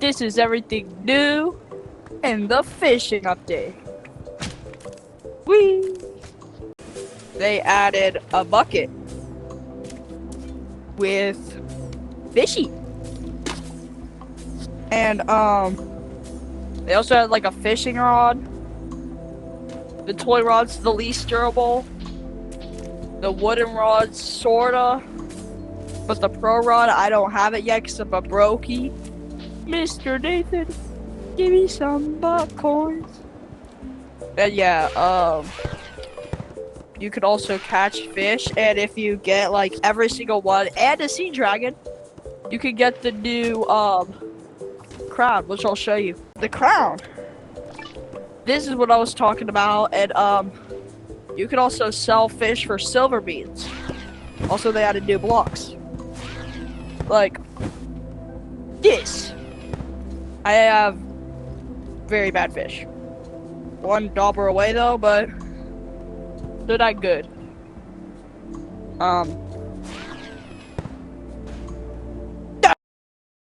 This is everything new in the fishing update. Whee! They added a bucket with fishy. And they also had like a fishing rod. The toy rod's the least durable. The wooden rod's sorta. But the pro rod, I don't have it yet because I'm a brokey. Mr. Nathan, give me some butt coins. And yeah, you could also catch fish, and if you get like every single one and a sea dragon, you can get the new crown, which I'll show you. The crown. This is what I was talking about, and you can also sell fish for silver beans. Also, they added new blocks. Like this. I have very bad fish. One dauber away though, but they're not good.